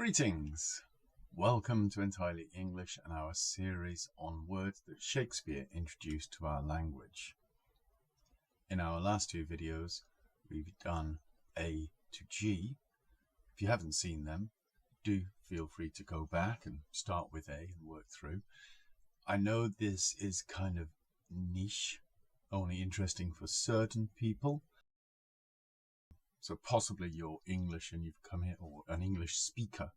Greetings! Welcome to Entirely English and our series on words that Shakespeare introduced to our language. In our last two videos, we've done A to G. If you haven't seen them, do feel free to go back and start with A and work through. I know this is kind of niche, only interesting for certain people. So possibly you're English and you've come here, or an English speaker,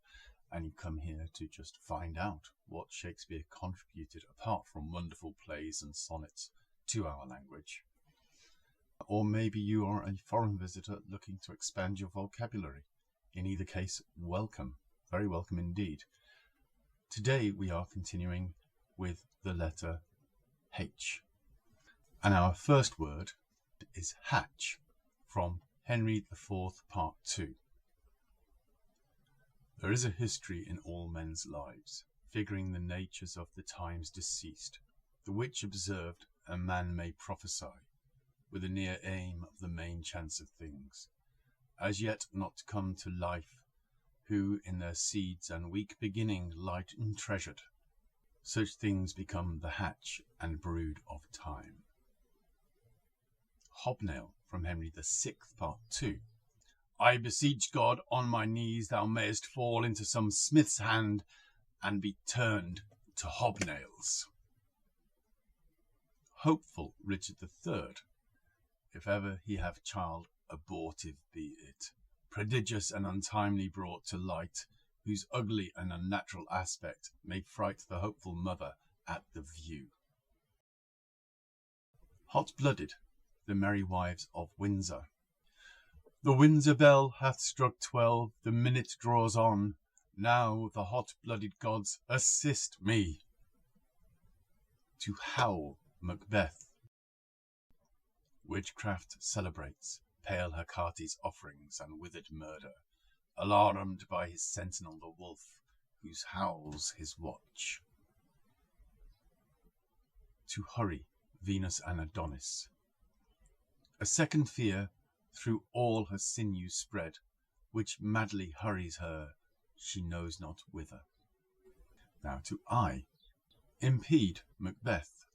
and you've come here to just find out what Shakespeare contributed apart from wonderful plays and sonnets to our language. Or maybe you are a foreign visitor looking to expand your vocabulary. In either case, welcome. Very welcome indeed. Today we are continuing with the letter H. And our first word is hatch, from Henry IV, Part 2. There is a history in all men's lives, figuring the natures of the times deceased, the which observed a man may prophesy, with a near aim of the main chance of things, as yet not come to life, who in their seeds and weak beginning light untreasured, such things become the hatch and brood of time. Hobnail, from Henry VI, Part 2. I beseech God on my knees thou mayest fall into some smith's hand and be turned to hobnails. Hopeful, Richard III. If ever he have child, abortive be it, prodigious and untimely brought to light, whose ugly and unnatural aspect may fright the hopeful mother at the view. Hot-blooded, the merry wives of Windsor. The Windsor bell hath struck 12, the minute draws on. Now the hot-blooded gods assist me. To howl, Macbeth. Witchcraft celebrates, pale Hecate's offerings and withered murder, alarmed by his sentinel the wolf, whose howls his watch. To hurry, Venus and Adonis. A second fear through all her sinews spread, which madly hurries her, she knows not whither. Now to I. Impede, Macbeth.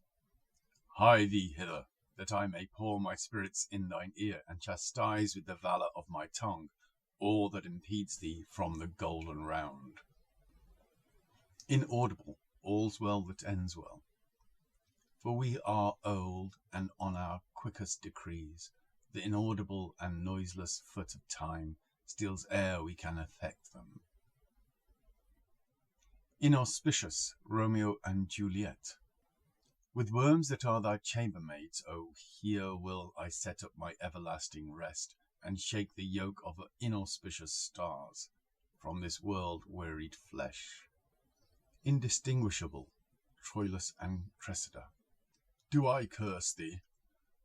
Hie thee hither, that I may pour my spirits in thine ear, and chastise with the valour of my tongue all that impedes thee from the golden round. Inaudible, all's well that ends well. For we are old, and on our quickest decrees, the inaudible and noiseless foot of time steals ere we can effect them. Inauspicious, Romeo and Juliet. With worms that are thy chambermaids, O, here will I set up my everlasting rest, and shake the yoke of inauspicious stars from this world-wearied flesh. Indistinguishable, Troilus and Cressida. Do I curse thee?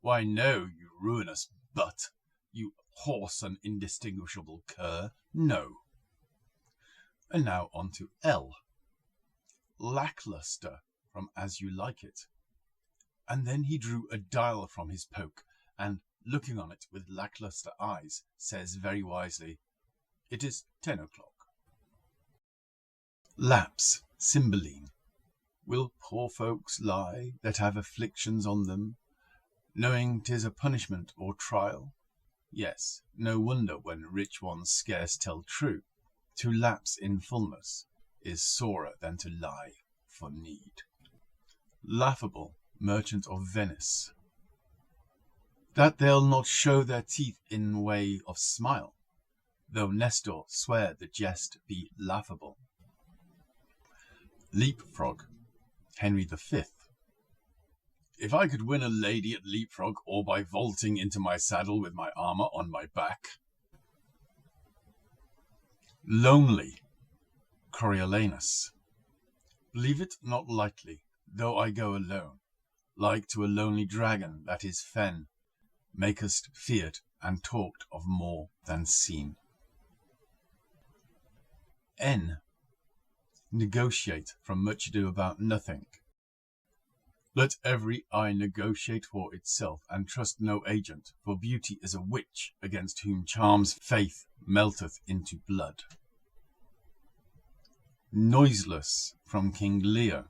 Why, no, you ruinous butt, you hoarse and indistinguishable cur, no. And now on to L. Lacklustre, from As You Like It. And then he drew a dial from his poke, and, looking on it with lacklustre eyes, says very wisely, it is 10 o'clock. Lapse, Cymbeline. Will poor folks lie that have afflictions on them, knowing 'tis a punishment or trial? Yes, no wonder when rich ones scarce tell true. To lapse in fullness is sorer than to lie for need. Laughable, merchant of Venice. That they'll not show their teeth in way of smile, though Nestor swear the jest be laughable. Leapfrog, Henry V. If I could win a lady at leapfrog, or by vaulting into my saddle with my armour on my back. Lonely, Coriolanus. Believe it not lightly, though I go alone, like to a lonely dragon that is fen, makest feared and talked of more than seen. N. Negotiate, from Much Ado About Nothing. Let every eye negotiate for itself, and trust no agent, for beauty is a witch, against whom charm's faith melteth into blood. noiseless from King Lear,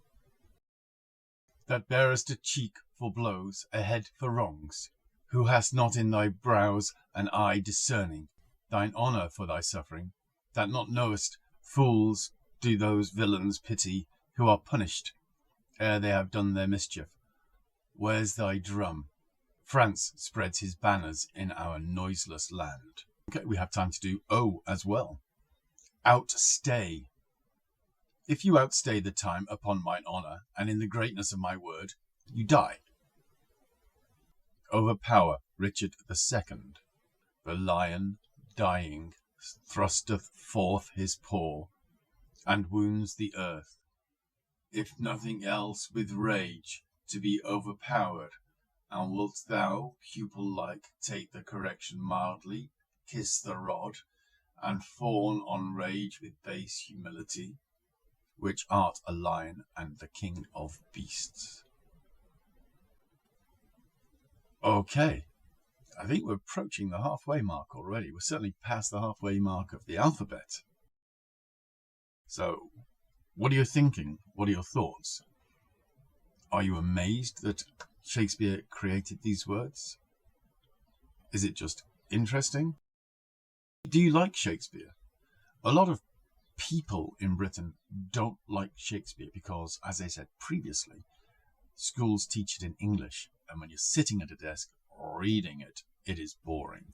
that bearest a cheek for blows, a head for wrongs, who hast not in thy brows an eye discerning, thine honour for thy suffering, that not knowest fools do those villains pity, who are punished ere they have done their mischief. Where's thy drum? France spreads his banners in our noiseless land. Okay, we have time to do O as well. Outstay. If you outstay the time upon mine honour, and in the greatness of my word, you die. Overpower Richard II. The lion, dying, thrusteth forth his paw, and wounds the earth. If nothing else, with rage, to be overpowered, and wilt thou, pupil-like, take the correction mildly, kiss the rod, and fawn on rage with base humility, which art a lion and the king of beasts. Okay, I think we're approaching the halfway mark already. We're certainly past the halfway mark of the alphabet. So, what are you thinking? What are your thoughts? Are you amazed that Shakespeare created these words? Is it just interesting? Do you like Shakespeare? A lot of people in Britain don't like Shakespeare because, as I said previously, schools teach it in English, and when you're sitting at a desk reading it, it is boring.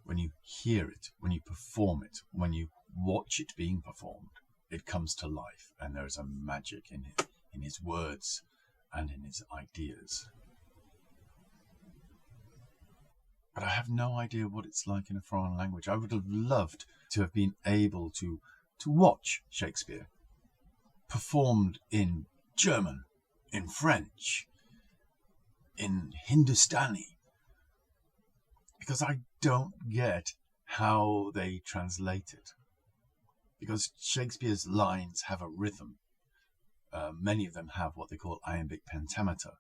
When you hear it, when you perform it, when you watch it being performed, it comes to life, and there is a magic in it, in his words and in his ideas. But I have no idea what it's like in a foreign language. I would have loved to have been able to watch Shakespeare performed in German, in French, in Hindustani, because I don't get how they translate it. Because Shakespeare's lines have a rhythm. Many of them have what they call iambic pentameter,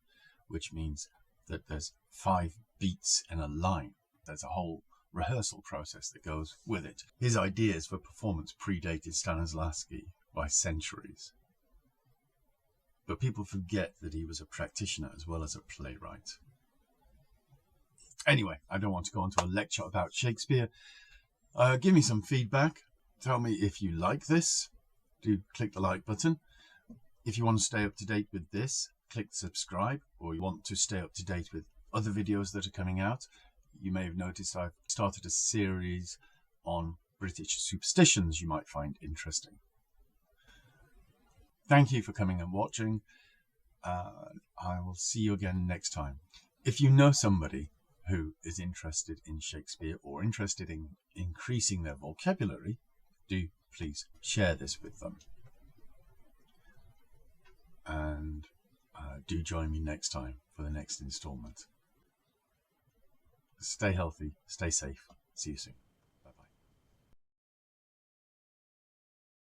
which means that there's 5 beats in a line. There's a whole rehearsal process that goes with it. His ideas for performance predated Stanislavski by centuries. But people forget that he was a practitioner as well as a playwright. Anyway, I don't want to go into a lecture about Shakespeare. Give me some feedback. Tell me if you like this. Do click the like button. If you want to stay up to date with this, click subscribe, or you want to stay up to date with other videos that are coming out. You may have noticed I've started a series on British superstitions you might find interesting. Thank you for coming and watching. I will see you again next time. If you know somebody who is interested in Shakespeare or interested in increasing their vocabulary, do please share this with them. And do join me next time for the next installment. Stay healthy, stay safe. See you soon.